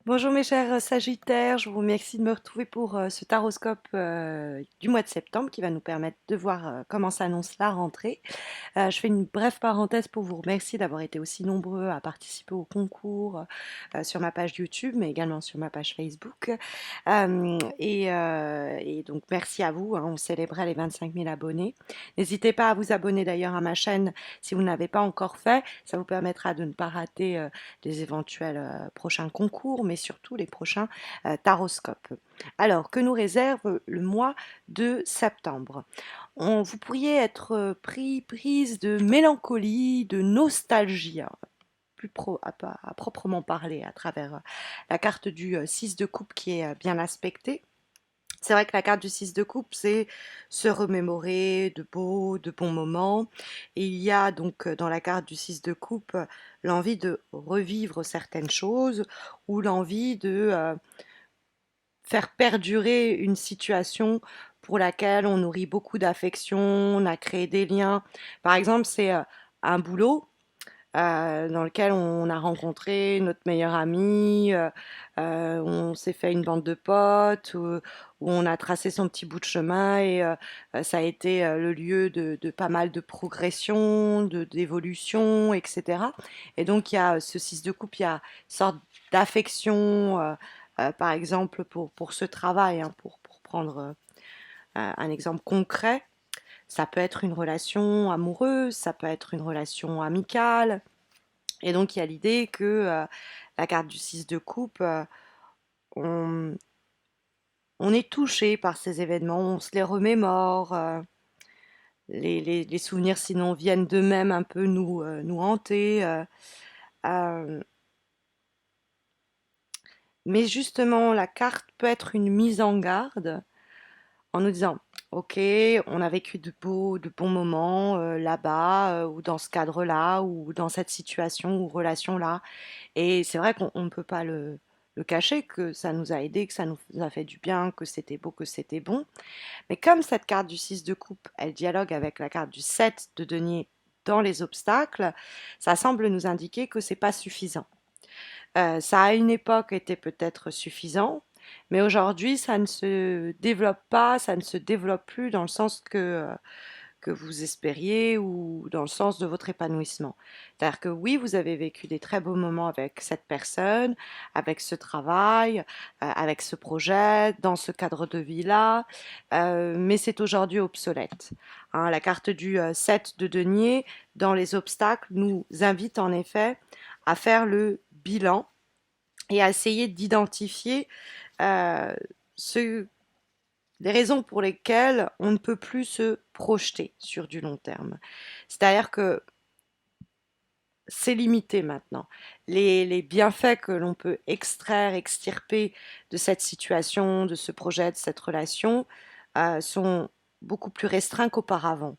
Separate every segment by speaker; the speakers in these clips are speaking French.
Speaker 1: Bonjour mes chers Sagittaires, je vous remercie de me retrouver pour ce taroscope du mois de septembre qui va nous permettre de voir comment s'annonce la rentrée. Je fais une brève parenthèse pour vous remercier d'avoir été aussi nombreux à participer au concours sur ma page YouTube, mais également sur ma page Facebook. Et donc merci à vous, hein, on célébrait les 25 000 abonnés. N'hésitez pas à vous abonner d'ailleurs à ma chaîne si vous ne l'avez pas encore fait, ça vous permettra de ne pas rater les éventuels prochains concours, mais surtout les prochains taroscopes. Alors, que nous réserve le mois de septembre? Vous pourriez être prise de mélancolie, de nostalgie, hein, à proprement parler, à travers la carte du 6 de coupe qui est bien aspectée. C'est vrai que la carte du 6 de coupe, c'est se remémorer de bons moments. Et il y a donc dans la carte du 6 de coupe l'envie de revivre certaines choses ou l'envie de faire perdurer une situation pour laquelle on nourrit beaucoup d'affection, on a créé des liens. Par exemple, c'est un boulot dans lequel on a rencontré notre meilleur ami, on s'est fait une bande de potes, où on a tracé son petit bout de chemin et ça a été le lieu de pas mal de progression, d'évolution, etc. Et donc il y a ce 6 de coupe, il y a une sorte d'affection, par exemple pour ce travail, hein, pour prendre un exemple concret. Ça peut être une relation amoureuse, ça peut être une relation amicale, et donc, il y a l'idée que la carte du 6 de coupe, on, on est touché par ces événements, on se les remémore, les souvenirs sinon viennent d'eux-mêmes un peu nous hanter. Euh, mais justement, la carte peut être une mise en garde en nous disant, ok, on a vécu de bons moments là-bas, ou dans ce cadre-là, ou dans cette situation ou relation-là. Et c'est vrai qu'on ne peut pas le cacher, que ça nous a aidé, que ça nous a fait du bien, que c'était beau, que c'était bon. Mais comme cette carte du 6 de coupe, elle dialogue avec la carte du 7 de denier dans les obstacles, ça semble nous indiquer que c'est pas suffisant. Ça à une époque était peut-être suffisant, mais aujourd'hui ça ne se développe pas, ça ne se développe plus dans le sens que vous espériez ou dans le sens de votre épanouissement. C'est-à-dire que oui, vous avez vécu des très beaux moments avec cette personne, avec ce travail, avec ce projet, dans ce cadre de vie-là, mais c'est aujourd'hui obsolète. Hein, la carte du 7 de denier, dans les obstacles, nous invite en effet à faire le bilan et à essayer d'identifier euh, ce des raisons pour lesquelles on ne peut plus se projeter sur du long terme. C'est-à-dire que c'est limité maintenant. Les bienfaits que l'on peut extraire, extirper de cette situation, de ce projet, de cette relation, sont beaucoup plus restreints qu'auparavant.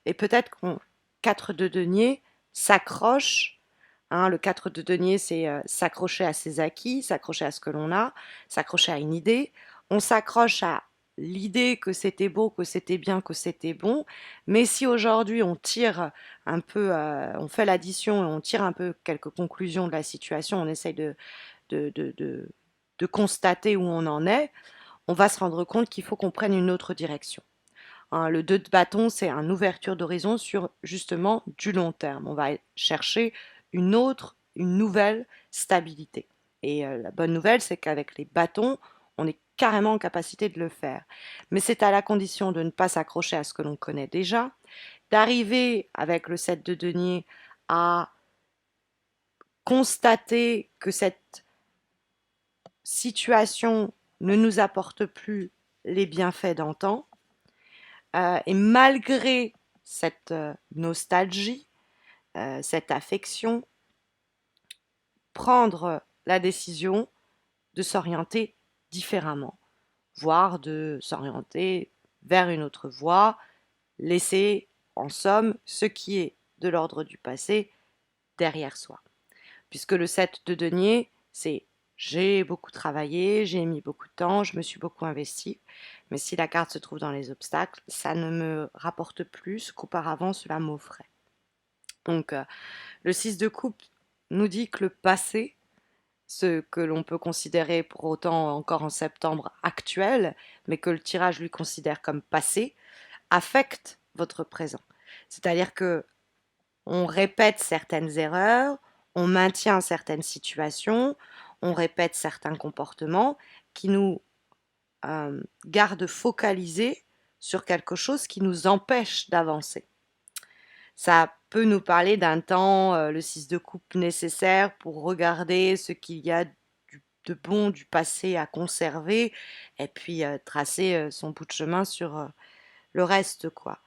Speaker 1: Et peut-être qu'on 4 de denier s'accroche. Hein, le 4 de denier, c'est s'accrocher à ses acquis, s'accrocher à ce que l'on a, s'accrocher à une idée. On s'accroche à l'idée que c'était beau, que c'était bien, que c'était bon. Mais si aujourd'hui on tire un peu, on fait l'addition et on tire un peu quelques conclusions de la situation, on essaye de, de, de, de constater où on en est, on va se rendre compte qu'il faut qu'on prenne une autre direction. Hein, le 2 de bâton, c'est une ouverture d'horizon sur justement du long terme. On va chercher une nouvelle stabilité. Et la bonne nouvelle, c'est qu'avec les bâtons, on est carrément en capacité de le faire. Mais c'est à la condition de ne pas s'accrocher à ce que l'on connaît déjà, d'arriver avec le 7 de denier à constater que cette situation ne nous apporte plus les bienfaits d'antan, et malgré cette nostalgie, cette affection, prendre la décision de s'orienter différemment, voire de s'orienter vers une autre voie, laisser en somme ce qui est de l'ordre du passé derrière soi. Puisque le 7 de denier, c'est j'ai beaucoup travaillé, j'ai mis beaucoup de temps, je me suis beaucoup investi, mais si la carte se trouve dans les obstacles, ça ne me rapporte plus qu'auparavant cela m'offrait. Donc le 6 de coupe nous dit que le passé ce que l'on peut considérer pour autant encore en septembre actuel, mais que le tirage lui considère comme passé, affecte votre présent. C'est-à-dire que on répète certaines erreurs, on maintient certaines situations, on répète certains comportements qui nous gardent focalisés sur quelque chose qui nous empêche d'avancer. Ça peut nous parler d'un temps, le 6 de coupe nécessaire pour regarder ce qu'il y a de bon du passé à conserver et puis tracer son bout de chemin sur le reste, quoi,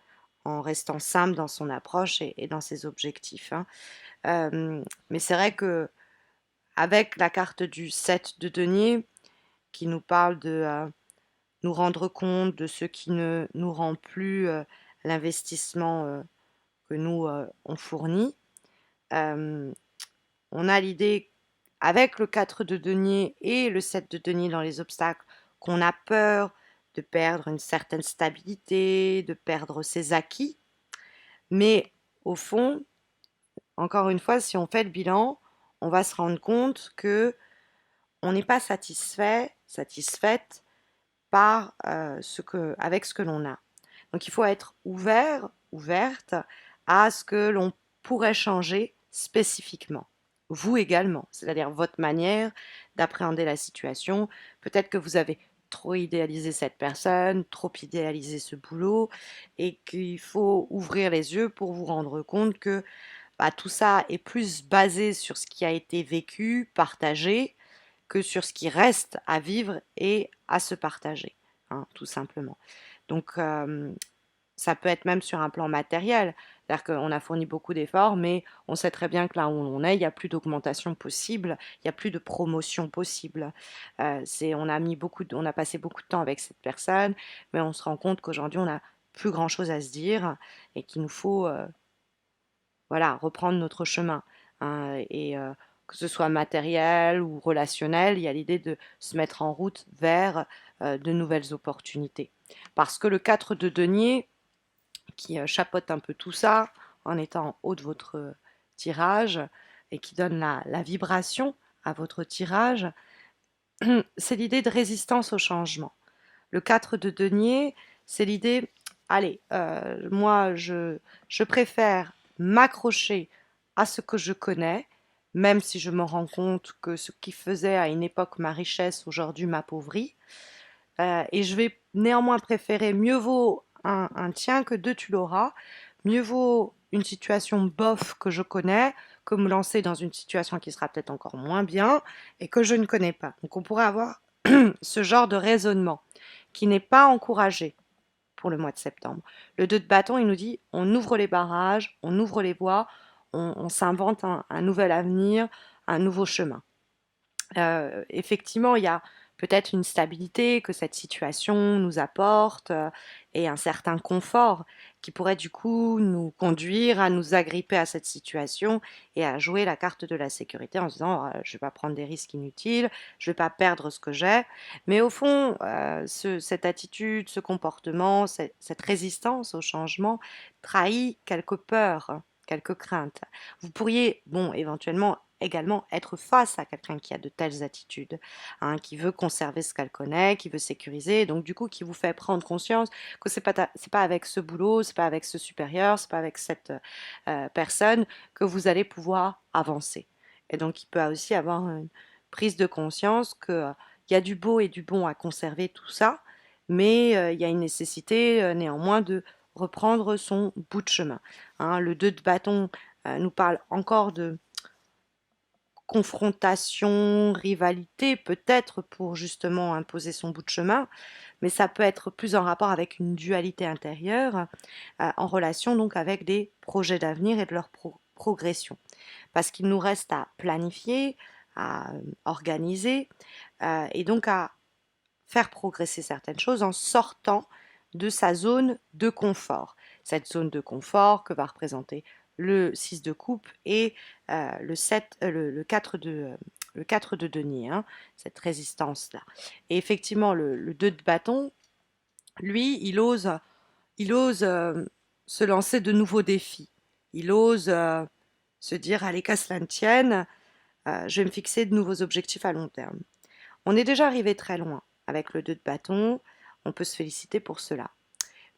Speaker 1: en restant simple dans son approche et dans ses objectifs, hein. Mais c'est vrai que avec la carte du 7 de denier qui nous parle de nous rendre compte de ce qui ne nous rend plus l'investissement que nous on fournit, euh, on a l'idée avec le 4 de denier et le 7 de denier dans les obstacles qu'on a peur de perdre une certaine stabilité, de perdre ses acquis. Mais au fond, encore une fois, si on fait le bilan, on va se rendre compte que on n'est pas satisfait, satisfaite par avec ce que l'on a. Donc il faut être ouvert, ouverte à ce que l'on pourrait changer spécifiquement. Vous également, c'est-à-dire votre manière d'appréhender la situation. Peut-être que vous avez trop idéalisé cette personne, trop idéalisé ce boulot, et qu'il faut ouvrir les yeux pour vous rendre compte que bah, tout ça est plus basé sur ce qui a été vécu, partagé, que sur ce qui reste à vivre et à se partager, hein, tout simplement. Donc, ça peut être même sur un plan matériel. C'est-à-dire qu'on a fourni beaucoup d'efforts, mais on sait très bien que là où on est, il n'y a plus d'augmentation possible, il n'y a plus de promotion possible. On a passé beaucoup de temps avec cette personne, mais on se rend compte qu'aujourd'hui, on n'a plus grand-chose à se dire et qu'il nous faut voilà, reprendre notre chemin, hein, et que ce soit matériel ou relationnel, il y a l'idée de se mettre en route vers de nouvelles opportunités. Parce que le 4 de denier, qui chapeaute un peu tout ça, en étant en haut de votre tirage, et qui donne la vibration à votre tirage, c'est l'idée de résistance au changement. Le 4 de denier, c'est l'idée, allez, moi je préfère m'accrocher à ce que je connais, même si je me rends compte que ce qui faisait à une époque ma richesse aujourd'hui m'appauvrit. Et je vais néanmoins préférer mieux vaut un tien que deux tu l'auras, mieux vaut une situation bof que je connais que me lancer dans une situation qui sera peut-être encore moins bien et que je ne connais pas. Donc on pourrait avoir ce genre de raisonnement qui n'est pas encouragé pour le mois de septembre. Le 2 de bâton, il nous dit on ouvre les barrages, on ouvre les voies, on s'invente un nouvel avenir, un nouveau chemin. Effectivement, il y a peut-être une stabilité que cette situation nous apporte et un certain confort qui pourrait du coup nous conduire à nous agripper à cette situation et à jouer la carte de la sécurité en se disant je ne vais pas prendre des risques inutiles, je ne vais pas perdre ce que j'ai. Mais au fond, cette attitude, ce comportement, cette résistance au changement trahit quelques peurs, quelques craintes. Vous pourriez, bon, éventuellement également être face à quelqu'un qui a de telles attitudes, hein, qui veut conserver ce qu'elle connaît, qui veut sécuriser, donc du coup qui vous fait prendre conscience que c'est pas avec ce boulot, c'est pas avec ce supérieur, c'est pas avec cette personne que vous allez pouvoir avancer. Et donc il peut aussi avoir une prise de conscience que il y a du beau et du bon à conserver tout ça, mais il y a une nécessité néanmoins de reprendre son bout de chemin, hein. Le 2 de bâton nous parle encore de confrontation, rivalité, peut-être pour justement imposer son bout de chemin, mais ça peut être plus en rapport avec une dualité intérieure, en relation donc avec des projets d'avenir et de leur progression. Parce qu'il nous reste à planifier, à organiser, et donc à faire progresser certaines choses en sortant de sa zone de confort. Cette zone de confort que va représenter le 6 de coupe et le 7, le 4 le 4 de denier, hein, cette résistance-là. Et effectivement, le 2 de bâton, lui, il ose se lancer de nouveaux défis. Il ose se dire, allez, qu'à cela ne tienne, Je vais me fixer de nouveaux objectifs à long terme. On est déjà arrivé très loin avec le 2 de bâton, on peut se féliciter pour cela.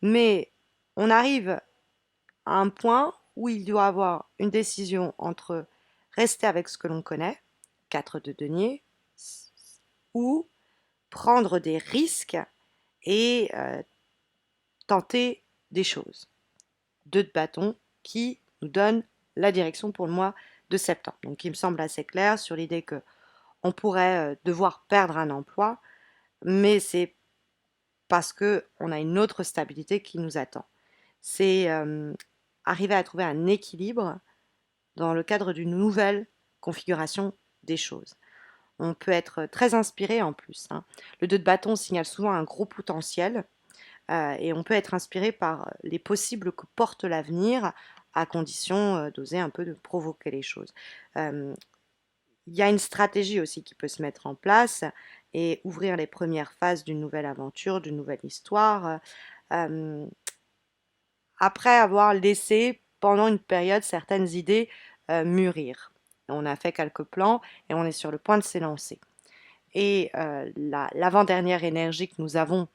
Speaker 1: Mais on arrive à un point où il doit avoir une décision entre rester avec ce que l'on connaît, 4 de denier, ou prendre des risques et tenter des choses. 2 de bâton qui nous donne la direction pour le mois de septembre. Donc il me semble assez clair sur l'idée que on pourrait devoir perdre un emploi, mais c'est parce qu'on a une autre stabilité qui nous attend. C'est arriver à trouver un équilibre dans le cadre d'une nouvelle configuration des choses. On peut être très inspiré en plus, hein. Le 2 de bâton signale souvent un gros potentiel et on peut être inspiré par les possibles que porte l'avenir à condition d'oser un peu de provoquer les choses. Euh, Il y a une stratégie aussi qui peut se mettre en place et ouvrir les premières phases d'une nouvelle aventure, d'une nouvelle histoire, euh, après avoir laissé pendant une période certaines idées mûrir. On a fait quelques plans et on est sur le point de s'élancer. Et l'avant-dernière énergie que nous avons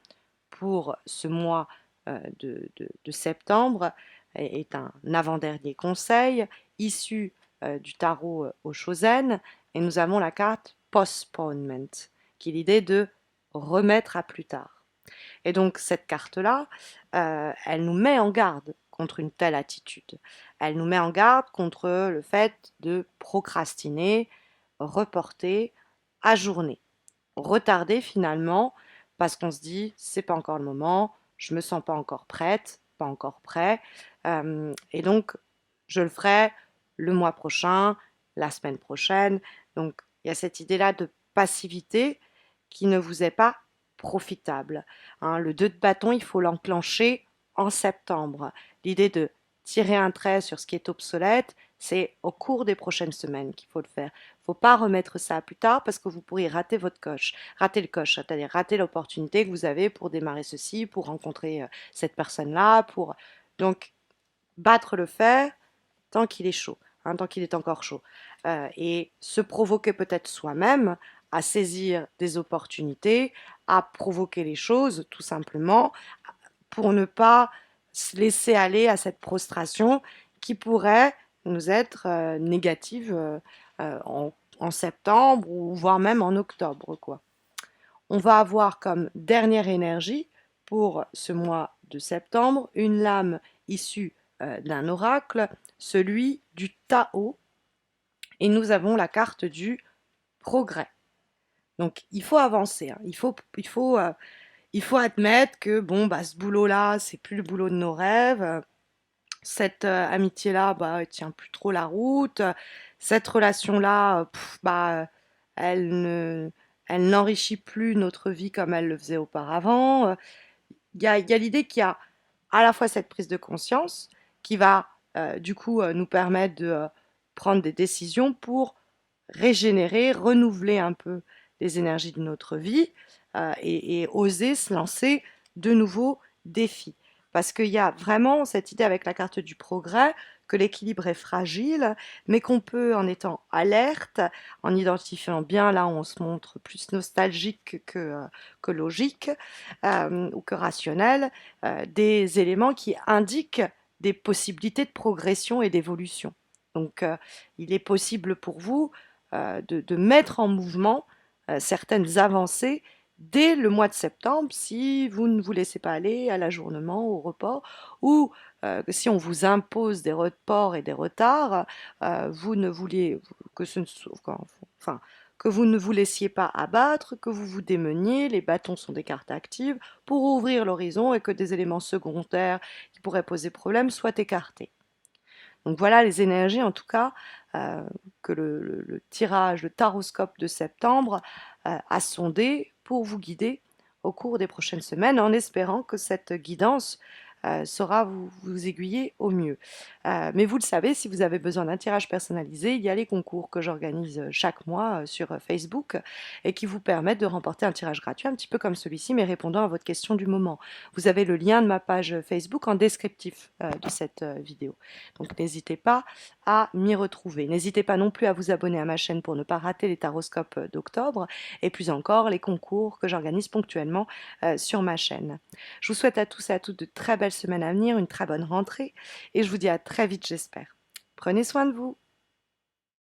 Speaker 1: pour ce mois de septembre est un avant-dernier conseil issu du tarot Oshozen et nous avons la carte Postponement, qui est l'idée de remettre à plus tard. Et donc cette carte-là, elle nous met en garde contre une telle attitude. Elle nous met en garde contre le fait de procrastiner, reporter, ajourner, retarder finalement parce qu'on se dit c'est pas encore le moment, je me sens pas encore prête, pas encore prêt, et donc je le ferai le mois prochain, la semaine prochaine. Donc il y a cette idée-là de passivité qui ne vous est pas profitable, hein. Le 2 de bâton, il faut l'enclencher en septembre. L'idée de tirer un trait sur ce qui est obsolète, c'est au cours des prochaines semaines qu'il faut le faire. Il ne faut pas remettre ça à plus tard parce que vous pourriez rater votre coche, rater le coche, c'est-à-dire rater l'opportunité que vous avez pour démarrer ceci, pour rencontrer cette personne-là, pour donc battre le fer tant qu'il est chaud, hein, tant qu'il est encore chaud, et se provoquer peut-être soi-même à saisir des opportunités, à provoquer les choses tout simplement pour ne pas se laisser aller à cette prostration qui pourrait nous être négative en septembre ou voire même en octobre, quoi. On va avoir comme dernière énergie pour ce mois de septembre une lame issue d'un oracle, celui du Tao, et nous avons la carte du progrès. Donc il faut avancer, hein. Il faut admettre que bon, bah, ce boulot-là, c'est plus le boulot de nos rêves. Cette amitié-là, bah, elle tient plus trop la route. Cette relation-là, bah, elle ne, elle n'enrichit plus notre vie comme elle le faisait auparavant. Il y a l'idée qu'il y a à la fois cette prise de conscience qui va du coup nous permettre de prendre des décisions pour régénérer, renouveler un peu les énergies de notre vie et oser se lancer de nouveaux défis. Parce qu'il y a vraiment cette idée avec la carte du progrès que l'équilibre est fragile, mais qu'on peut, en étant alerte, en identifiant bien là où on se montre plus nostalgique que logique ou que rationnel, des éléments qui indiquent des possibilités de progression et d'évolution. Donc, il est possible pour vous de mettre en mouvement certaines avancées dès le mois de septembre si vous ne vous laissez pas aller à l'ajournement, au report, ou si on vous impose des reports et des retards, vous ne vouliez que ce ne soit, enfin, que vous ne vous laissiez pas abattre, que vous vous démeniez, les bâtons sont des cartes actives, pour ouvrir l'horizon et que des éléments secondaires qui pourraient poser problème soient écartés. Donc voilà les énergies en tout cas euh, que le tirage, le taroscope de septembre a sondé pour vous guider au cours des prochaines semaines en espérant que cette guidance saura vous aiguiller au mieux. Mais vous le savez, si vous avez besoin d'un tirage personnalisé, il y a les concours que j'organise chaque mois sur Facebook et qui vous permettent de remporter un tirage gratuit, un petit peu comme celui-ci, mais répondant à votre question du moment. Vous avez le lien de ma page Facebook en descriptif de cette vidéo. Donc n'hésitez pas à m'y retrouver. N'hésitez pas non plus à vous abonner à ma chaîne pour ne pas rater les taroscopes d'octobre et plus encore les concours que j'organise ponctuellement sur ma chaîne. Je vous souhaite à tous et à toutes de très belles semaines à venir, une très bonne rentrée et je vous dis à très vite j'espère. Prenez soin de vous.